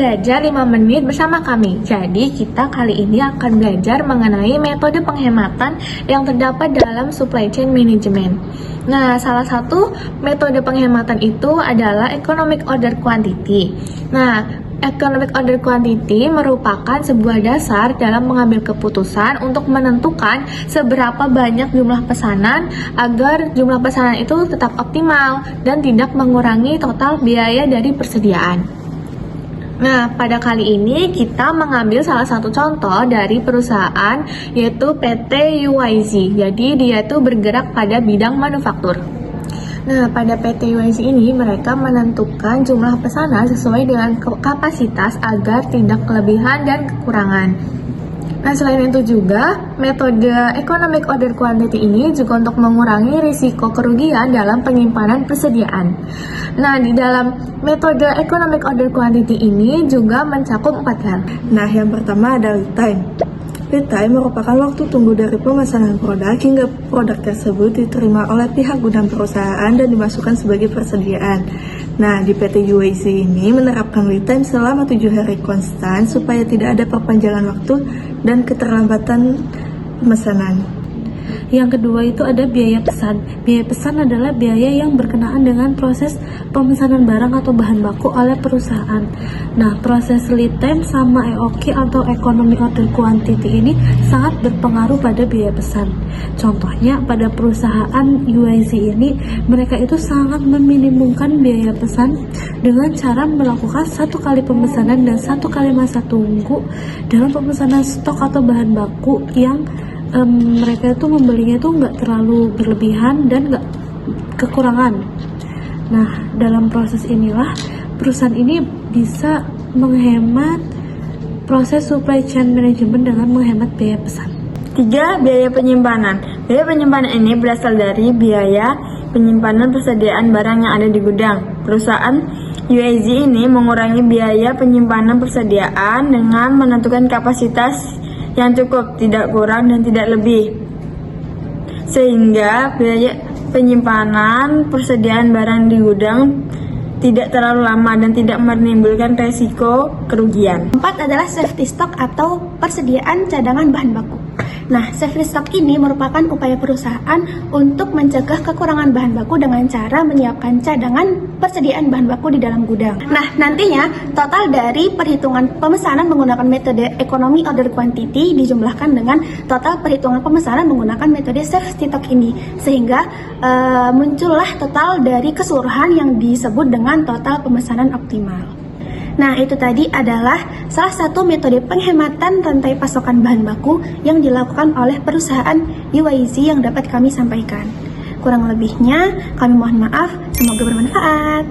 belajar 5 menit bersama kami. Jadi kita kali ini akan belajar mengenai metode penghematan yang terdapat dalam supply chain management. Nah, salah satu metode penghematan itu adalah economic order quantity. Nah, economic order quantity merupakan sebuah dasar dalam mengambil keputusan untuk menentukan seberapa banyak jumlah pesanan agar jumlah pesanan itu tetap optimal dan tidak mengurangi total biaya dari persediaan. Nah, pada kali ini kita mengambil salah satu contoh dari perusahaan yaitu PT UYZ. Jadi dia itu bergerak pada bidang manufaktur. Nah, pada PT UYZ ini mereka menentukan jumlah pesanan sesuai dengan kapasitas agar tidak kelebihan dan kekurangan. Nah, selain itu juga, metode economic order quantity ini juga untuk mengurangi risiko kerugian dalam penyimpanan persediaan. Nah, di dalam metode economic order quantity ini juga mencakup 4 hal. Nah, yang pertama ada lead time. Lead time merupakan waktu tunggu dari pemesanan produk hingga produk tersebut diterima oleh pihak gudang perusahaan dan dimasukkan sebagai persediaan. Nah, di PT UYZ ini menerapkan lead time selama 7 hari konstan supaya tidak ada perpanjangan waktu dan keterlambatan pemesanan. Yang kedua itu ada biaya pesan. Biaya pesan adalah biaya yang berkenaan dengan proses pemesanan barang atau bahan baku oleh perusahaan. Nah, proses lead time sama EOQ atau Economic Order Quantity ini sangat berpengaruh pada biaya pesan. Contohnya pada perusahaan UYZ ini, mereka itu sangat meminimumkan biaya pesan dengan cara melakukan 1 kali pemesanan dan 1 kali masa tunggu dalam pemesanan stok atau bahan baku yang mereka itu membelinya itu nggak terlalu berlebihan dan nggak kekurangan. Nah, dalam proses inilah perusahaan ini bisa menghemat proses supply chain management dengan menghemat biaya pesan. 3. Biaya penyimpanan. Biaya penyimpanan ini berasal dari biaya penyimpanan persediaan barang yang ada di gudang. Perusahaan UYZ ini mengurangi biaya penyimpanan persediaan dengan menentukan kapasitas yang cukup, tidak kurang dan tidak lebih, sehingga biaya penyimpanan persediaan barang di gudang tidak terlalu lama dan tidak menimbulkan resiko kerugian. 4 adalah safety stock atau persediaan cadangan bahan baku. Nah, safety stock ini merupakan upaya perusahaan untuk mencegah kekurangan bahan baku dengan cara menyiapkan cadangan persediaan bahan baku di dalam gudang. Nah, nantinya total dari perhitungan pemesanan menggunakan metode economy order quantity dijumlahkan dengan total perhitungan pemesanan menggunakan metode safety stock ini, sehingga muncullah total dari keseluruhan yang disebut dengan total pemesanan optimal. Nah, itu tadi adalah salah satu metode penghematan rantai pasokan bahan baku yang dilakukan oleh perusahaan UYZ yang dapat kami sampaikan. Kurang lebihnya, kami mohon maaf, semoga bermanfaat.